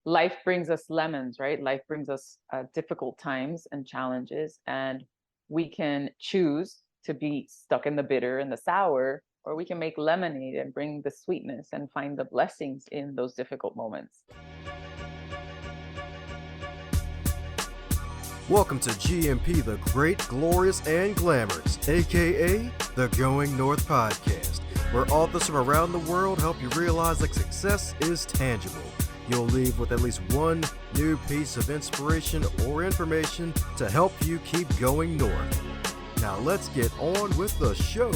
life brings us lemons, right? Life brings us difficult times and challenges, and we can choose to be stuck in the bitter and the sour, or we can make lemonade and bring the sweetness and find the blessings in those difficult moments. Welcome to GMP, the Great, Glorious, and Glamorous, aka the Going North Podcast, where authors from around the world help you realize that success is tangible. You'll leave with at least one new piece of inspiration or information to help you keep going north. Now let's get on with the show.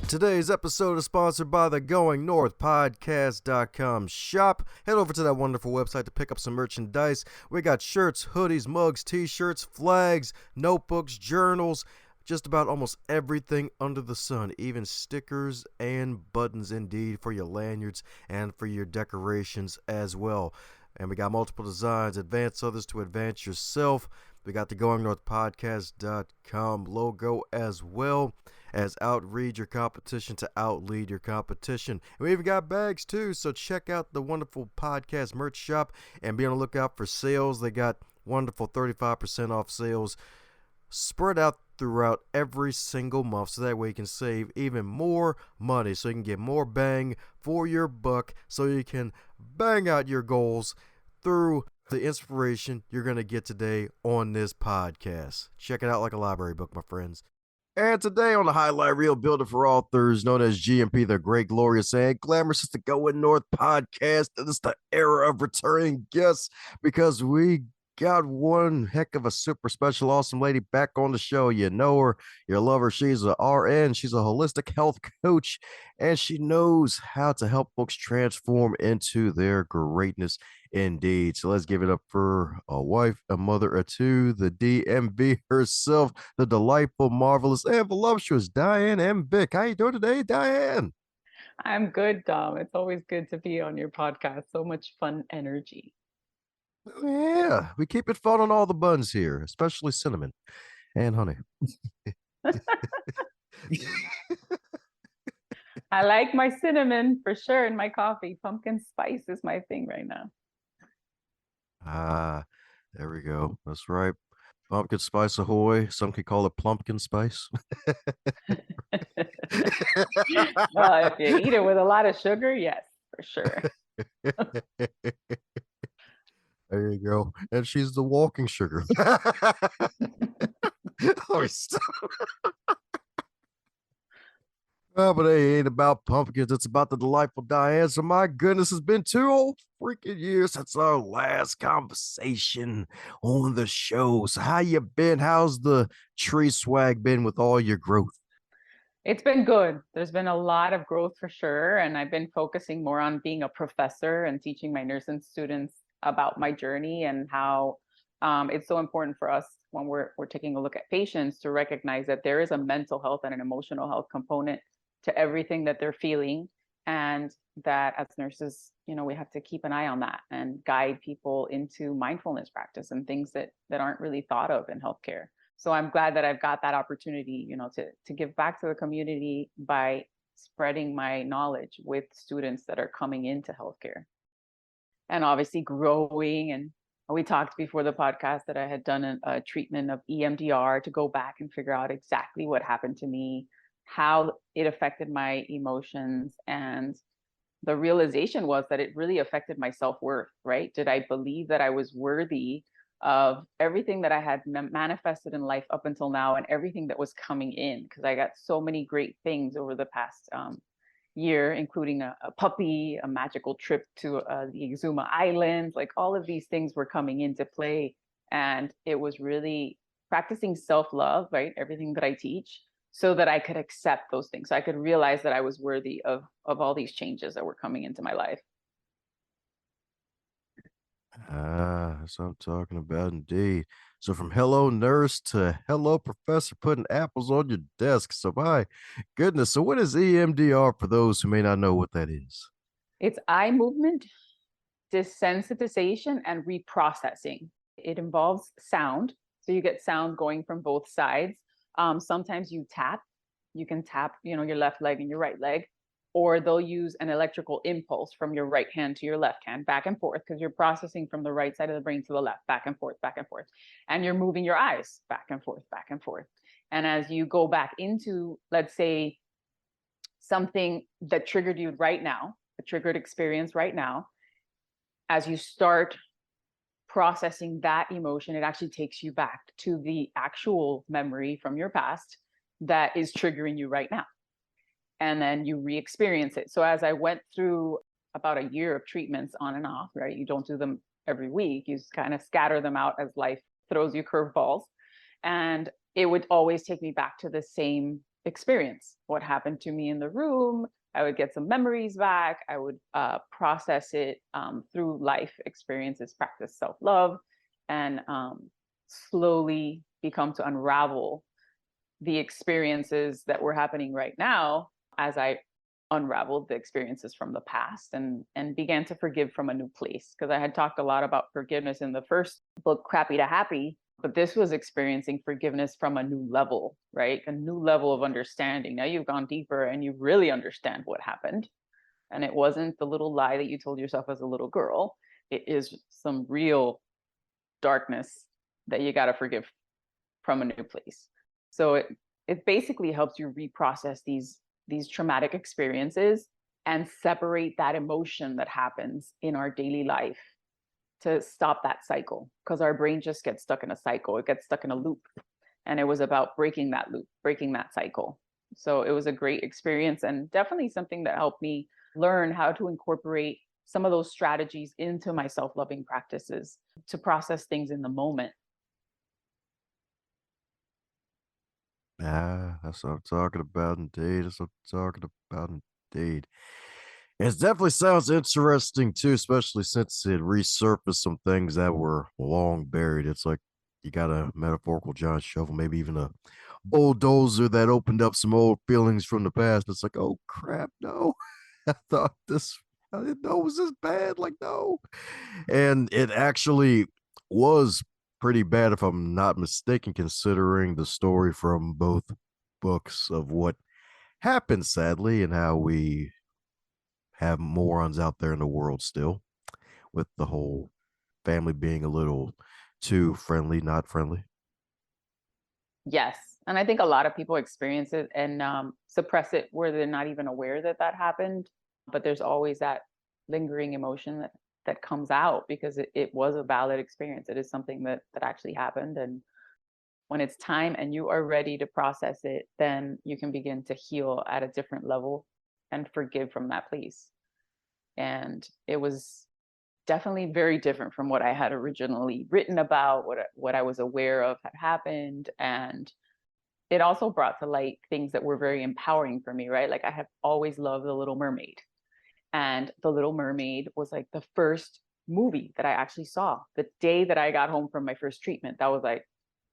Today's episode is sponsored by the Going North Podcast.com shop. Head over to that wonderful website to pick up some merchandise. We got shirts, hoodies, mugs, t-shirts, flags, notebooks, journals, just about almost everything under the sun, even stickers and buttons indeed for your lanyards and for your decorations as well. And we got multiple designs, advance others to advance yourself. We got the Going North Podcast.com logo as well as outread your competition to outlead your competition. And we even got bags too, so check out the wonderful podcast merch shop and be on the lookout for sales. They got wonderful 35% off sales spread out throughout every single month, so that way you can save even more money, so you can get more bang for your buck, so you can bang out your goals through the inspiration you're going to get today on this podcast. Check it out like a library book, my friends. And today on the highlight reel builder for authors known as GMP, the Great, Glorious, and Glamorous, is the Going North Podcast. And it's the era of returning guests because we got one heck of a super special, awesome lady back on the show. You know her, you love her. She's a RN, she's a holistic health coach, and she knows how to help folks transform into their greatness indeed. So let's give it up for a wife, a mother, or two, the DMV herself, the delightful, marvelous, and voluptuous Diane Vich. How you doing today, Diane? I'm good, Dom. It's always good to be on your podcast. So much fun energy. Yeah, we keep it fun on all the buns here, especially cinnamon and honey. I like my cinnamon for sure in my coffee. Pumpkin spice is my thing right now. Ah, there we go. That's right. Pumpkin spice ahoy. Some could call it plumpkin spice. Well, if you eat it with a lot of sugar, yes, for sure. There you go. And she's the walking sugar. Oh, but it ain't about pumpkins. It's about the delightful Diane. So my goodness, it's been 2 whole freaking years since our last conversation on the show. So how you been? How's the tree swag been with all your growth? It's been good. There's been a lot of growth for sure. And I've been focusing more on being a professor and teaching my nursing students about my journey and how it's so important for us when we're taking a look at patients to recognize that there is a mental health and an emotional health component to everything that they're feeling, and that as nurses, we have to keep an eye on that and guide people into mindfulness practice and things that aren't really thought of in healthcare. So I'm glad that I've got that opportunity, to give back to the community by spreading my knowledge with students that are coming into healthcare. And obviously growing. And we talked before the podcast that I had done a treatment of EMDR to go back and figure out exactly what happened to me, how it affected my emotions. And the realization was that it really affected my self-worth, right? Did I believe that I was worthy of everything that I had manifested in life up until now and everything that was coming in? Because I got so many great things over the past year, including a puppy, a magical trip to the Exuma Islands. Like all of these things were coming into play. And it was really practicing self-love, right? Everything that I teach, so that I could accept those things. So I could realize that I was worthy of all these changes that were coming into my life. That's what I'm talking about indeed. So from hello nurse to hello professor putting apples on your desk. So my goodness. So what is EMDR for those who may not know what that is? It's eye movement desensitization and reprocessing. It involves sound. So you get sound going from both sides Sometimes you can tap, your left leg and your right leg, or they'll use an electrical impulse from your right hand to your left hand, back and forth, because you're processing from the right side of the brain to the left, back and forth, back and forth. And you're moving your eyes back and forth, back and forth. And as you go back into, let's say, something that triggered you right now, a triggered experience right now, as you start processing that emotion, it actually takes you back to the actual memory from your past that is triggering you right now. And then you re-experience it. So as I went through about a year of treatments on and off, right? You don't do them every week. You just kind of scatter them out as life throws you curveballs. And it would always take me back to the same experience. What happened to me in the room? I would get some memories back. I would process it through life experiences, practice self-love, and slowly become to unravel the experiences that were happening right now as I unraveled the experiences from the past and began to forgive from a new place. Because I had talked a lot about forgiveness in the first book, Crappy to Happy, but this was experiencing forgiveness from a new level, right? A new level of understanding. Now you've gone deeper and you really understand what happened. And it wasn't the little lie that you told yourself as a little girl. It is some real darkness that you got to forgive from a new place. So it basically helps you reprocess these traumatic experiences and separate that emotion that happens in our daily life to stop that cycle, because our brain just gets stuck in a cycle. It gets stuck in a loop. And it was about breaking that loop, breaking that cycle. So it was a great experience and definitely something that helped me learn how to incorporate some of those strategies into my self-loving practices to process things in the moment. Ah, that's what I'm talking about indeed. That's what I'm talking about indeed. It definitely sounds interesting too, especially since it resurfaced some things that were long buried. It's like you got a metaphorical giant shovel, maybe even a bulldozer that opened up some old feelings from the past. It's like, oh crap, no. I didn't know it was this bad. Like, no. And it actually was pretty bad, if I'm not mistaken, considering the story from both books of what happened, sadly, and how we have morons out there in the world still, with the whole family being a little too friendly, not friendly. Yes. And I think a lot of people experience it and suppress it where they're not even aware that that happened. But there's always that lingering emotion that comes out because it was a valid experience. It is something that actually happened. And when it's time and you are ready to process it, then you can begin to heal at a different level and forgive from that place. And it was definitely very different from what I had originally written about, what I was aware of had happened. And it also brought to light things that were very empowering for me, right? Like I have always loved The Little Mermaid. And The Little Mermaid was like the first movie that I actually saw. The day that I got home from my first treatment, that was like,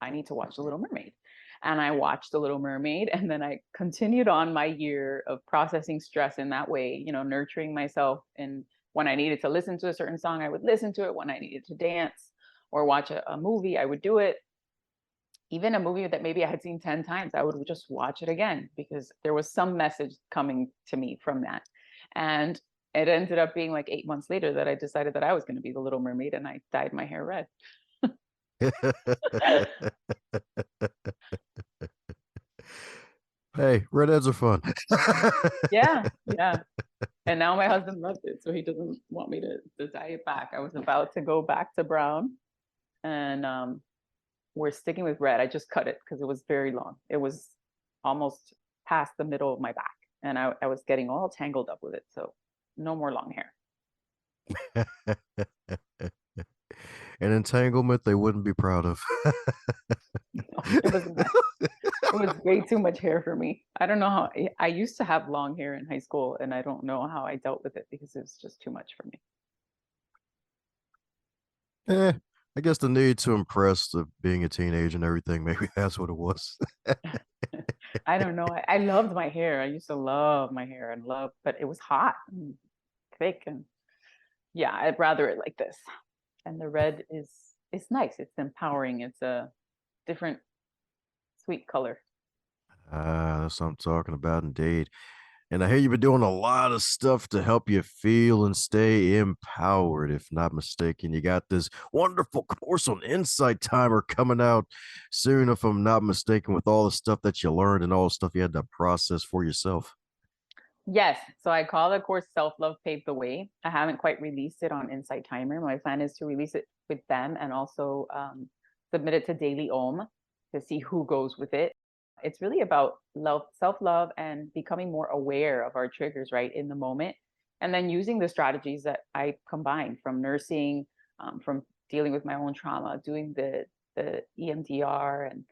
I need to watch The Little Mermaid. And I watched The Little Mermaid. And then I continued on my year of processing stress in that way, nurturing myself. And when I needed to listen to a certain song, I would listen to it. When I needed to dance or watch a movie, I would do it. Even a movie that maybe I had seen 10 times, I would just watch it again because there was some message coming to me from that. And it ended up being like 8 months later that I decided that I was going to be the Little Mermaid and I dyed my hair red. Hey, redheads are fun. Yeah, yeah. And now my husband loves it, so he doesn't want me to dye it back. I was about to go back to brown, and we're sticking with red. I just cut it because it was very long. It was almost past the middle of my back, and I was getting all tangled up with it. So no more long hair. An entanglement they wouldn't be proud of. It was a mess. It was way too much hair for me. I don't know how I used to have long hair in high school, and I don't know how I dealt with it because it was just too much for me. Eh, I guess the need to impress of being a teenager and everything, maybe that's what it was. I don't know. I loved my hair. I used to love my hair and but it was hot and thick, and yeah, I'd rather it like this. And the red is it's nice. It's empowering. It's a different sweet color. That's what I'm talking about, indeed. And I hear you've been doing a lot of stuff to help you feel and stay empowered, if not mistaken. You got this wonderful course on Insight Timer coming out soon, if I'm not mistaken, with all the stuff that you learned and all the stuff you had to process for yourself. Yes. So I call the course Self Love Paved the Way. I haven't quite released it on Insight Timer. My plan is to release it with them and also submit it to Daily Om to see who goes with it. It's really about love, self love, and becoming more aware of our triggers right in the moment. And then using the strategies that I combine from nursing, from dealing with my own trauma, doing the EMDR, and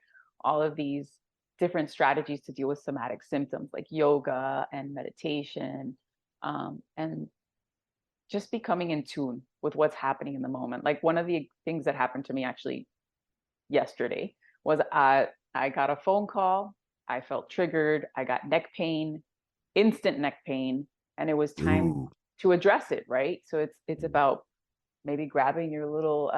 all of these different strategies to deal with somatic symptoms like yoga and meditation, and just becoming in tune with what's happening in the moment. Like one of the things that happened to me actually yesterday was I got a phone call. I felt triggered. I got neck pain, instant neck pain, and it was time Ooh. to address it. Right. So it's about maybe grabbing your little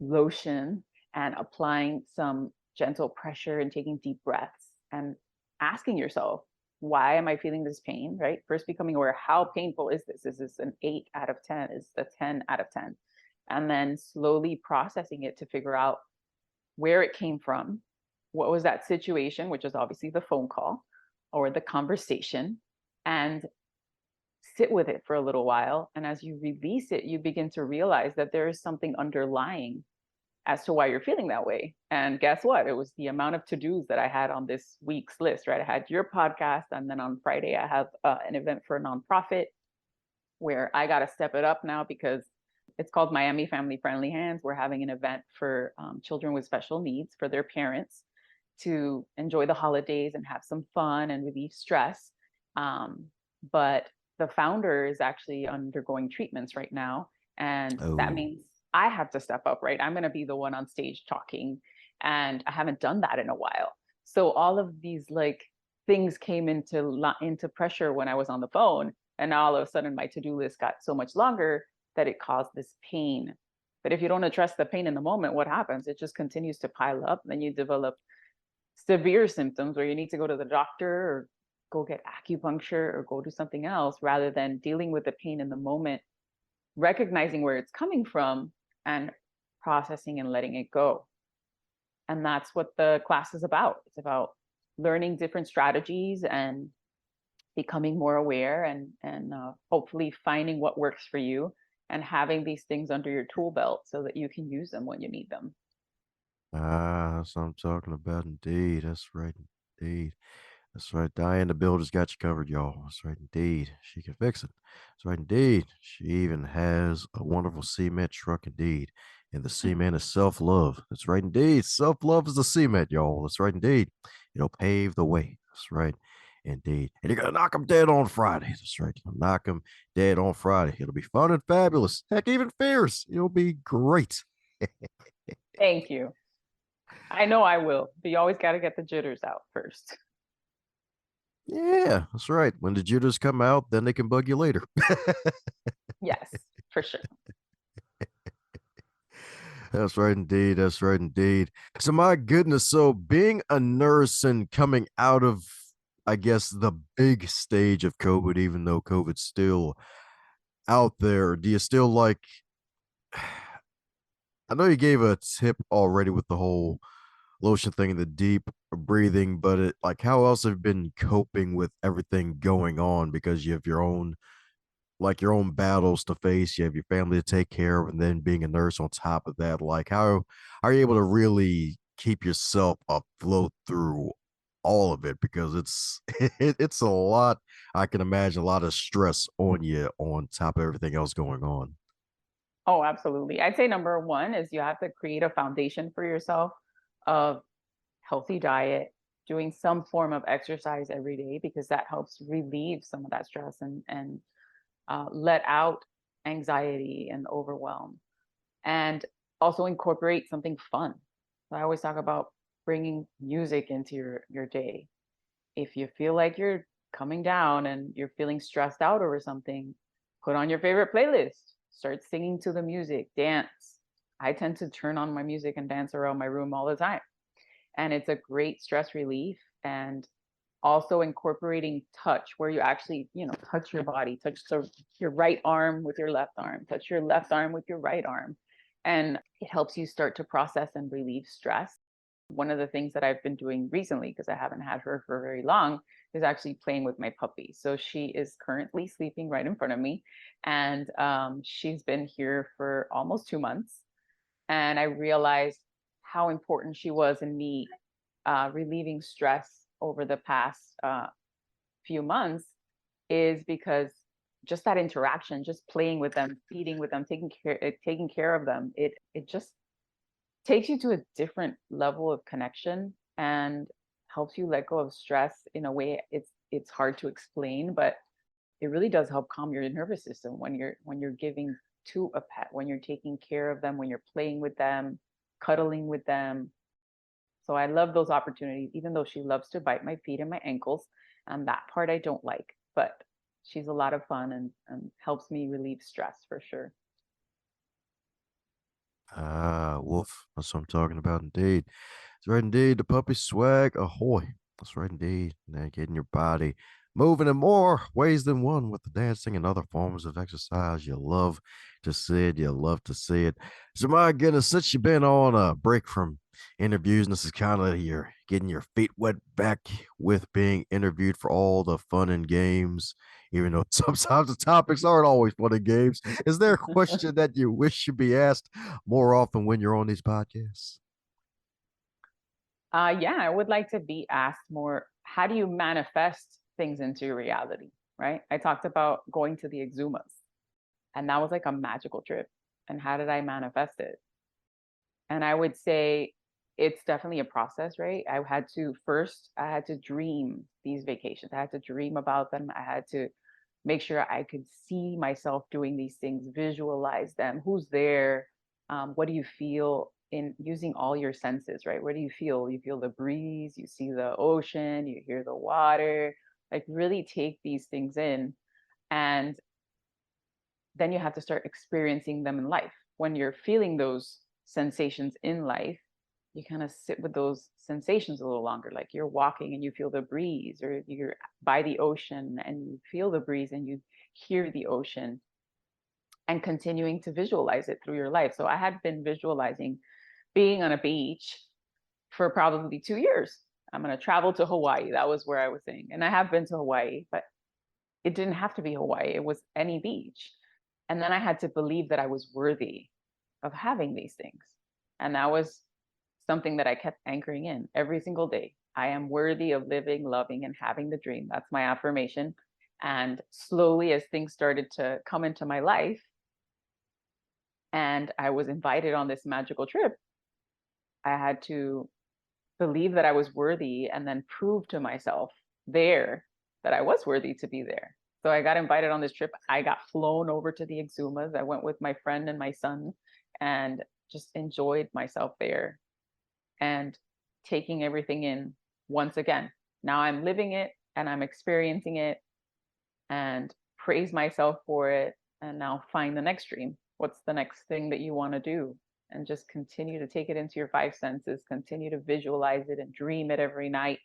lotion and applying some gentle pressure and taking deep breaths and asking yourself, why am I feeling this pain? Right. First, becoming aware, how painful is this? Is this an 8 out of 10? Is a 10 out of 10? And then slowly processing it to figure out where it came from. What was that situation, which is obviously the phone call or the conversation, and sit with it for a little while. And as you release it, you begin to realize that there is something underlying as to why you're feeling that way. And guess what? It was the amount of to-dos that I had on this week's list, right? I had your podcast, and then on Friday, I have an event for a nonprofit where I got to step it up now because it's called Miami Family Friendly Hands. We're having an event for children with special needs for their parents to enjoy the holidays and have some fun and relieve stress. But the founder is actually undergoing treatments right now. And that Oh. means I have to step up, right? I'm going to be the one on stage talking. And I haven't done that in a while. So all of these like things came into pressure when I was on the phone. And now all of a sudden my to-do list got so much longer that it caused this pain. But if you don't address the pain in the moment, what happens? It just continues to pile up. Then you develop severe symptoms where you need to go to the doctor or go get acupuncture or go do something else rather than dealing with the pain in the moment, recognizing where it's coming from and processing and letting it go. And that's what the class is about. It's about learning different strategies and becoming more aware and hopefully finding what works for you and having these things under your tool belt so that you can use them when you need them. That's what I'm talking about, indeed. That's right, indeed. That's right. Diane the Builder's got you covered, y'all. That's right, indeed. She can fix it. That's right, indeed. She even has a wonderful cement truck, indeed. And the cement is self love. That's right, indeed. Self love is the cement, y'all. That's right, indeed. It'll pave the way. That's right, indeed. And you're going to knock them dead on Friday. That's right. You'll knock them dead on Friday. It'll be fun and fabulous. Heck, even fierce. It'll be great. Thank you. I know I will, but you always got to get the jitters out first. Yeah, that's right. When the jitters come out, then they can bug you later. Yes, for sure. That's right, indeed. That's right, indeed. So, my goodness. So, being a nurse and coming out of, I guess, the big stage of COVID, even though COVID's still out there, do you still like? I know you gave a tip already with the whole lotion thing and the deep breathing, but like, how else have you been coping with everything going on? Because you have your own like your own battles to face, you have your family to take care of, and then being a nurse on top of that, like how are you able to really keep yourself afloat through all of it? Because it's a lot. I can imagine a lot of stress on you on top of everything else going on. Oh, absolutely. I'd say number one is you have to create a foundation for yourself of healthy diet, doing some form of exercise every day because that helps relieve some of that stress and let out anxiety and overwhelm. And also incorporate something fun. So I always talk about bringing music into your day. If you feel like you're coming down and you're feeling stressed out over something, put on your favorite playlist, start singing to the music, dance. I tend to turn on my music and dance around my room all the time. And it's a great stress relief and also incorporating touch, where you actually, touch your body, touch your right arm with your left arm, touch your left arm with your right arm. And it helps you start to process and relieve stress. One of the things that I've been doing recently, because I haven't had her for very long, is actually playing with my puppy. So she is currently sleeping right in front of me. And she's been here for almost 2 months. And I realized how important she was in me relieving stress over the past few months, is because just that interaction, just playing with them, feeding with them, taking care of them, it just takes you to a different level of connection and helps you let go of stress in a way it's hard to explain, but it really does help calm your nervous system when you're giving to a pet, when you're taking care of them, when you're playing with them, cuddling with them. So I love those opportunities, even though she loves to bite my feet and my ankles. And that part I don't like, but she's a lot of fun and helps me relieve stress for sure. Ah, Wolf. That's what I'm talking about, indeed. That's right, indeed. The puppy swag, ahoy. That's right, indeed. Now getting your body moving in more ways than one with the dancing and other forms of exercise. You love to see it. You love to see it. So, my goodness, since you've been on a break from interviews, and this is kind of you're getting your feet wet back with being interviewed for all the fun and games, even though sometimes the topics aren't always fun and games. Is there a question that you wish should be asked more often when you're on these podcasts? Yeah, I would like to be asked more, how do you manifest things into your reality, right? I talked about going to the exumas, and that was like a magical trip. And how did I manifest it? And I would say it's definitely a process, right? I had to dream these vacations. I had to dream about them. I had to make sure I could see myself doing these things, visualize them. Who's there? What do you feel in using all your senses, right? What do you feel? You feel the breeze, you see the ocean, you hear the water, like really take these things in. And then you have to start experiencing them in life. When you're feeling those sensations in life, you kind of sit with those sensations a little longer. Like you're walking and you feel the breeze, or you're by the ocean and you feel the breeze and you hear the ocean, and continuing to visualize it through your life. So I had been visualizing being on a beach for probably 2 years. I'm going to travel to Hawaii. That was where I was saying. And I have been to Hawaii, but it didn't have to be Hawaii. It was any beach. And then I had to believe that I was worthy of having these things. And that was something that I kept anchoring in every single day. I am worthy of living, loving, and having the dream. That's my affirmation. And slowly, as things started to come into my life, and I was invited on this magical trip, I had to believe that I was worthy and then prove to myself there that I was worthy to be there. So I got invited on this trip. I got flown over to the Exumas. I went with my friend and my son and just enjoyed myself there and taking everything in once again. Now I'm living it and I'm experiencing it, and praise myself for it. And now find the next dream. What's the next thing that you want to do? And just continue to take it into your five senses, continue to visualize it and dream it every night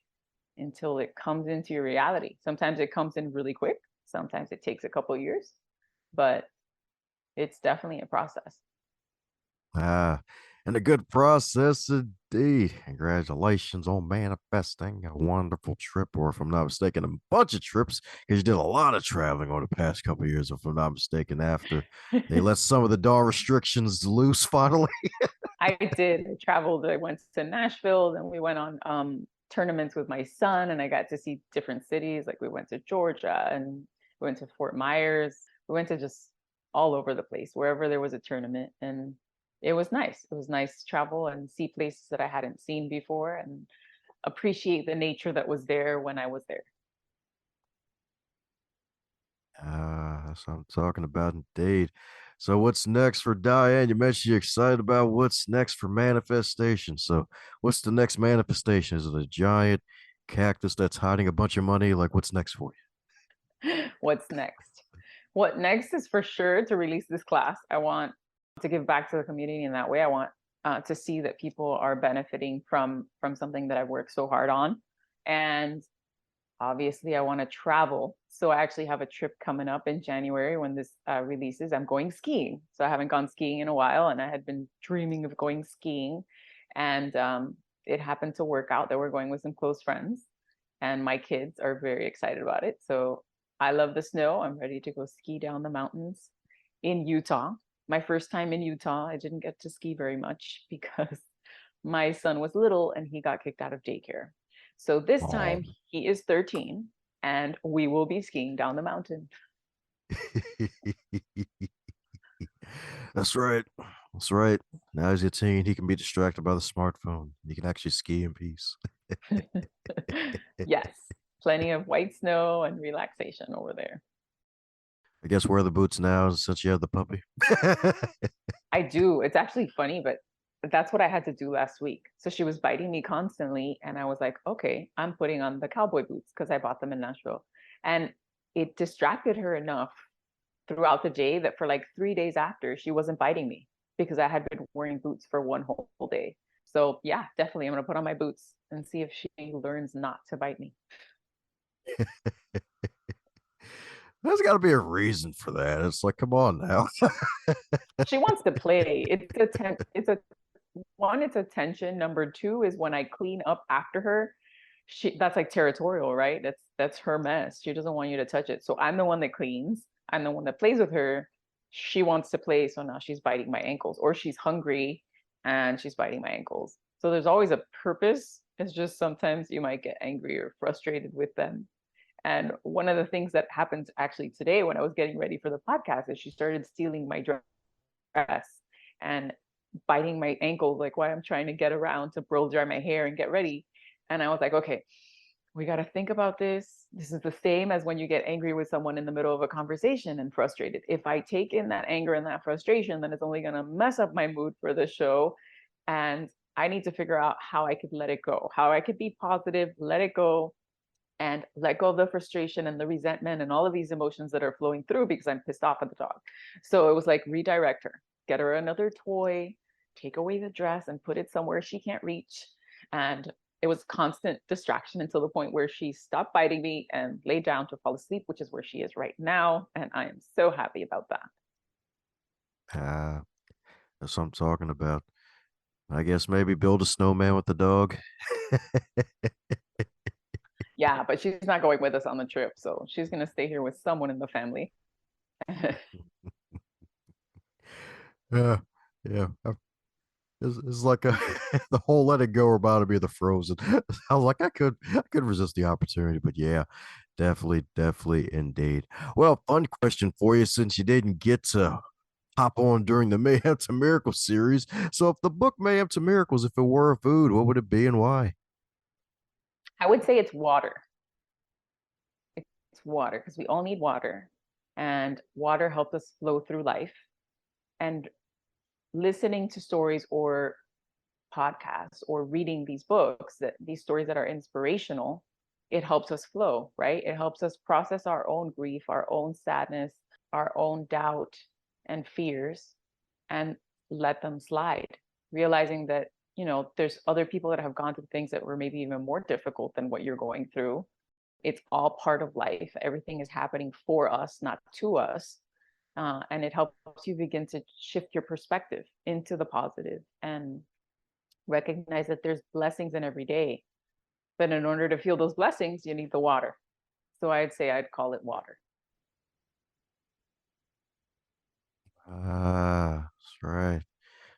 until it comes into your reality. Sometimes it comes in really quick. Sometimes it takes a couple of years, but it's definitely a process. Ah, and a good process indeed. Congratulations on manifesting a wonderful trip, or if I'm not mistaken, a bunch of trips, because you did a lot of traveling over the past couple of years, if I'm not mistaken, after they let some of the DAR restrictions loose finally. I did. I traveled. I went to Nashville, then we went on tournaments with my son, and I got to see different cities. Like we went to Georgia and we went to Fort Myers. We went to just all over the place, wherever there was a tournament. And it was nice. It was nice to travel and see places that I hadn't seen before and appreciate the nature that was there when I was there. Ah, that's what I'm talking about indeed. So what's next for Diane? You mentioned you're excited about what's next for manifestation. So what's the next manifestation? Is it a giant cactus that's hiding a bunch of money? Like what's next for What's next? What next is for sure to release this class. I want to give back to the community in that way. I want to see that people are benefiting from something that I've worked so hard on, And obviously I want to travel. So I actually have a trip coming up in January when this releases. I'm going skiing. So I haven't gone skiing in a while, and I had been dreaming of going skiing. And it happened to work out that we're going with some close friends. And my kids are very excited about it. So I love the snow. I'm ready to go ski down the mountains in Utah. My first time in Utah, I didn't get to ski very much because my son was little and he got kicked out of daycare. So this Oh. time he is 13 and we will be skiing down the mountain. That's right. That's right. Now he's a teen. He can be distracted by the smartphone. He can actually ski in peace. Yes, plenty of white snow and relaxation over there. I guess wear the boots now since you have the puppy. I do. It's actually funny, but that's what I had to do last week. So she was biting me constantly, and I was like, okay, I'm putting on the cowboy boots because I bought them in Nashville. And it distracted her enough throughout the day that for like 3 days after, she wasn't biting me because I had been wearing boots for one whole day. So yeah, definitely I'm gonna put on my boots and see if she learns not to bite me. There's got to be a reason for that. It's like, come on now. She wants to play. It's attention. Number two is when I clean up after her, that's like territorial, right? That's her mess. She doesn't want you to touch it. So I'm the one that cleans. I'm the one that plays with her. She wants to play, so now she's biting my ankles, or she's hungry and she's biting my ankles. So there's always a purpose. It's just sometimes you might get angry or frustrated with them. And one of the things that happened actually today when I was getting ready for the podcast is she started stealing my dress and biting my ankle, like while I'm trying to get around to blow dry my hair and get ready. And I was like, okay, we got to think about this. This is the same as when you get angry with someone in the middle of a conversation and frustrated. If I take in that anger and that frustration, then it's only going to mess up my mood for the show. And I need to figure out how I could let it go, how I could be positive, let it go, and let go of the frustration and the resentment and all of these emotions that are flowing through because I'm pissed off at the dog. So it was like redirect her, get her another toy, take away the dress and put it somewhere she can't reach. And it was constant distraction until the point where she stopped biting me and laid down to fall asleep, which is where she is right now. And I am so happy about that. Ah, that's what I'm talking about. I guess maybe build a snowman with the dog. Yeah, but she's not going with us on the trip. So she's going to stay here with someone in the family. Yeah, yeah. It's like a, the whole let it go are about to be the frozen. I was like, I could resist the opportunity, but yeah, definitely, indeed. Well, fun question for you since you didn't get to hop on during the Mayhem to Miracles series. So, if the book Mayhem to Miracles, if it were a food, what would it be and why? I would say it's water. It's water because we all need water, and water helps us flow through life. And listening to stories or podcasts or reading these books, that these stories that are inspirational, it helps us flow, right? It helps us process our own grief, our own sadness, our own doubt and fears, and let them slide, realizing that there's other people that have gone through things that were maybe even more difficult than what you're going through. It's all part of life. Everything is happening for us, not to us. And it helps you begin to shift your perspective into the positive and recognize that there's blessings in every day. But in order to feel those blessings, you need the water. So I'd call it water. Ah, that's right.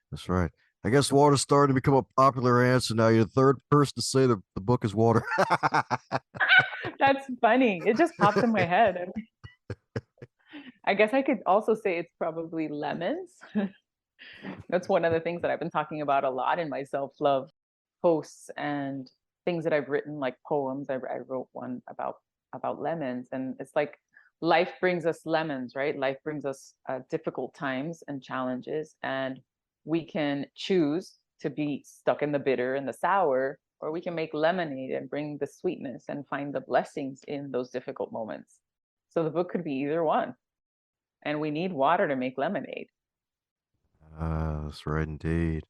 That's right. I guess water's starting to become a popular answer now. You're the third person to say the book is water. That's funny. It just popped in my head. I guess I could also say it's probably lemons. That's one of the things that I've been talking about a lot in my self-love posts and things that I've written, like poems. I wrote one about lemons, and it's like life brings us lemons, right? Life brings us difficult times and challenges, and we can choose to be stuck in the bitter and the sour, or we can make lemonade and bring the sweetness and find the blessings in those difficult moments. So the book could be either one, and we need water to make lemonade. That's right indeed.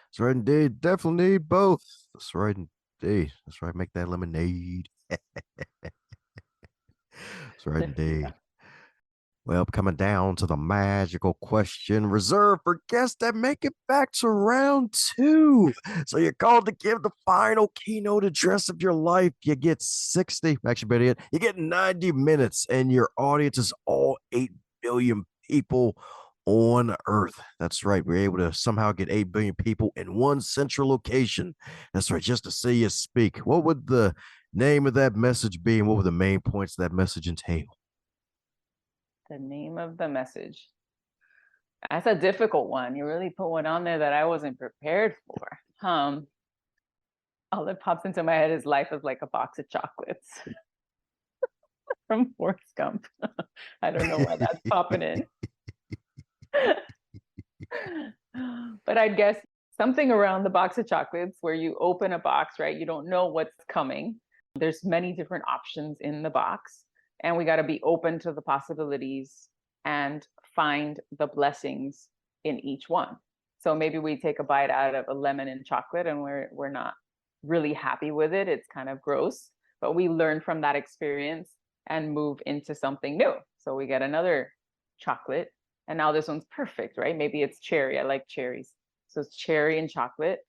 That's right indeed. Definitely need both. That's right indeed. That's right. Make that lemonade. That's right, indeed. Yeah. Well, coming down to the magical question reserved for guests that make it back to round two. So you're called to give the final keynote address of your life. You get 60, actually, better yet, you get 90 minutes, and your audience is all 8 billion people on Earth. That's right. We're able to somehow get 8 billion people in one central location. That's right. Just to see you speak. What would the name of that message be, and what would the main points of that message entail? The name of the message. That's a difficult one. You really put one on there that I wasn't prepared for. All that pops into my head is life is like a box of chocolates from Forrest Gump. I don't know why that's popping in. But I'd guess something around the box of chocolates where you open a box, right? You don't know what's coming. There's many different options in the box, and we got to be open to the possibilities and find the blessings in each one. So maybe we take a bite out of a lemon and chocolate and we're not really happy with it. It's kind of gross, but we learn from that experience and move into something new. So we get another chocolate, and now this one's perfect, right? Maybe it's cherry. I like cherries. So it's cherry and chocolate.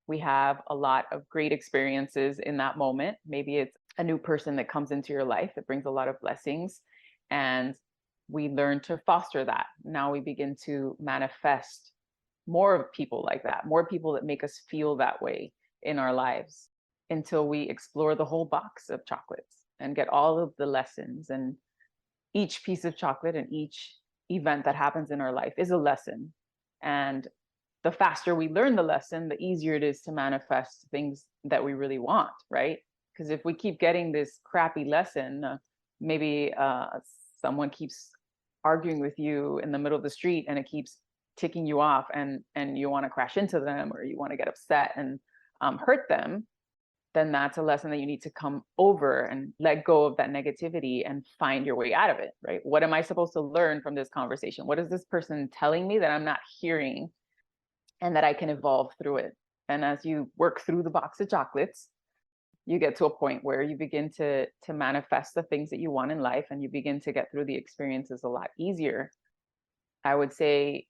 We have a lot of great experiences in that moment. Maybe it's a new person that comes into your life that brings a lot of blessings, and we learn to foster that. Now we begin to manifest more of people like that, more people that make us feel that way in our lives, until we explore the whole box of chocolates and get all of the lessons. And each piece of chocolate and each event that happens in our life is a lesson. And the faster we learn the lesson, the easier it is to manifest things that we really want, right? Because if we keep getting this crappy lesson, maybe someone keeps arguing with you in the middle of the street and it keeps ticking you off, and you want to crash into them, or you want to get upset and hurt them, then that's a lesson that you need to come over and let go of that negativity and find your way out of it, right? What am I supposed to learn from this conversation? What is this person telling me that I'm not hearing, and that I can evolve through it? And as you work through the box of chocolates, you get to a point where you begin to manifest the things that you want in life, and you begin to get through the experiences a lot easier. I would say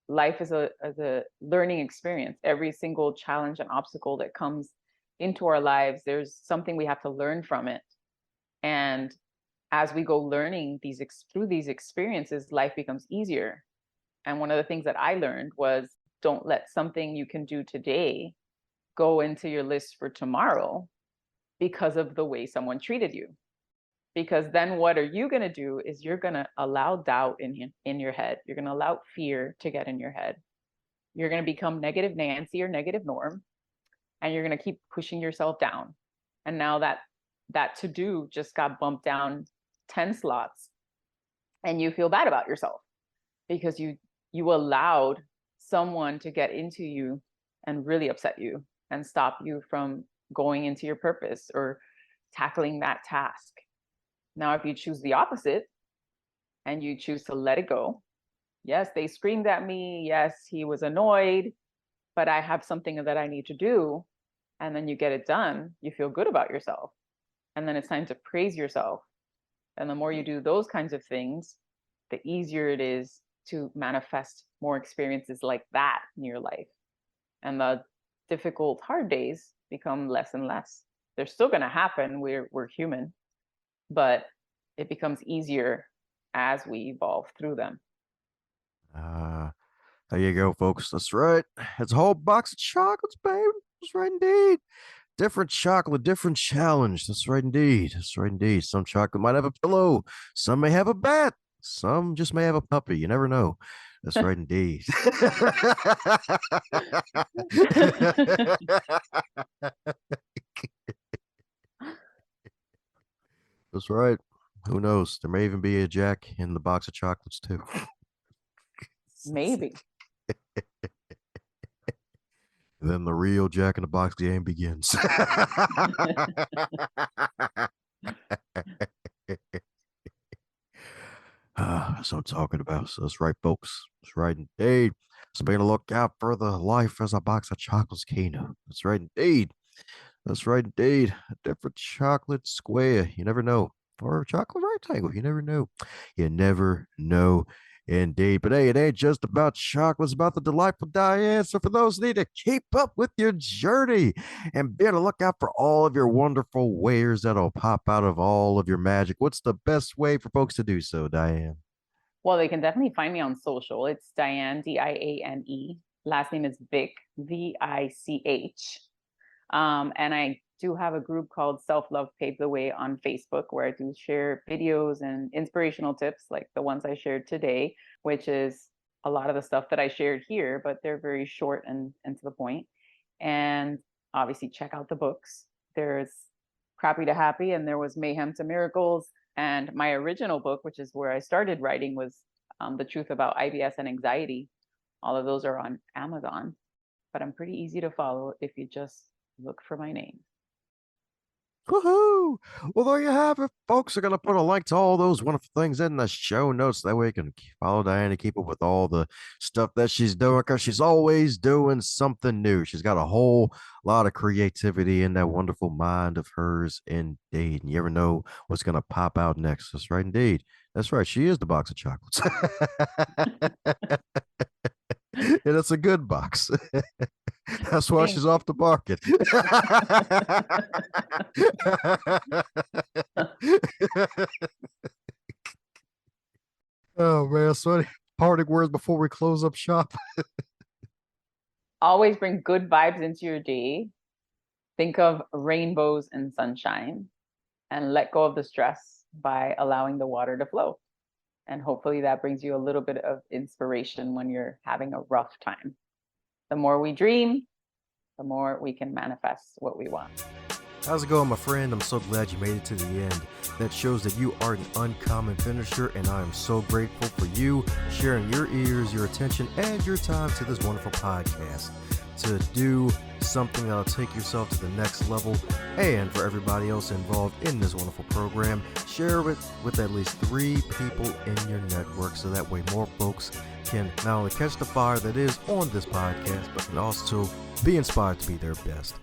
life is a learning experience. Every single challenge and obstacle that comes into our lives, there's something we have to learn from it. And as we go learning through these experiences, life becomes easier. And one of the things that I learned was, don't let something you can do today go into your list for tomorrow because of the way someone treated you. Because then what are you going to do is you're going to allow doubt in your head. You're going to allow fear to get in your head. You're going to become negative Nancy or negative Norm, and you're going to keep pushing yourself down. And now that to do just got bumped down 10 slots, and you feel bad about yourself because you allowed someone to get into you and really upset you and stop you from going into your purpose or tackling that task. Now, if you choose the opposite and you choose to let it go, yes, they screamed at me. Yes, he was annoyed, but I have something that I need to do. And then you get it done. You feel good about yourself. And then it's time to praise yourself. And the more you do those kinds of things, the easier it is to manifest more experiences like that in your life. And the difficult, hard days become less and less. They're still going to happen. We're human, but it becomes easier as we evolve through them. There you go, folks. That's right. It's a whole box of chocolates, baby. That's right, indeed. Different chocolate, different challenge. That's right, indeed. That's right, indeed. Some chocolate might have a pillow. Some may have a bat. Some just may have a puppy. You never know. That's right, indeed. That's right. Who knows? There may even be a Jack in the box of chocolates, too. Maybe. Then the real Jack in the Box game begins. That's what I'm talking about. So that's right, folks. That's right, indeed. So be on the lookout for the Life as a Box of Chocolates keynote. That's right, indeed. That's right, indeed. A different chocolate square. You never know. Or a chocolate rectangle. You never know. You never know. Indeed. But hey, it ain't just about chocolate. It's about the delightful Diane. So for those who need to keep up with your journey and be on the lookout for all of your wonderful wares that'll pop out of all of your magic, what's the best way for folks to do so, Diane? Well, they can definitely find me on social. It's Diane, Diane. Last name is Vich, Vich. And I do have a group called Self Love Paved the Way on Facebook, where I do share videos and inspirational tips like the ones I shared today, which is a lot of the stuff that I shared here, but they're very short and to the point. And obviously, check out the books. There's Crappy to Happy, and there was Mayhem to Miracles. And my original book, which is where I started writing, was The Truth About IBS and Anxiety. All of those are on Amazon, but I'm pretty easy to follow if you just look for my name. Woohoo! Well, there you have it, folks. Are going to put a link to all those wonderful things in the show notes. That way you can follow Diane and keep up with all the stuff that she's doing, because she's always doing something new. She's got a whole lot of creativity in that wonderful mind of hers, indeed. And you ever know what's going to pop out next. That's right, indeed. That's right. She is the box of chocolates. And it's a good box. That's why she's off the market. Oh man, so any parting words before we close up shop? Always bring good vibes into your day. Think of rainbows and sunshine, and let go of the stress by allowing the water to flow. And hopefully that brings you a little bit of inspiration when you're having a rough time. The more we dream, the more we can manifest what we want. How's it going, my friend? I'm so glad you made it to the end. That shows that you are an uncommon finisher, and I am so grateful for you sharing your ears, your attention, and your time to this wonderful podcast to do something that'll take yourself to the next level. And for everybody else involved in this wonderful program, share it with at least 3 people in your network, so that way more folks can not only catch the fire that is on this podcast, but can also be inspired to be their best.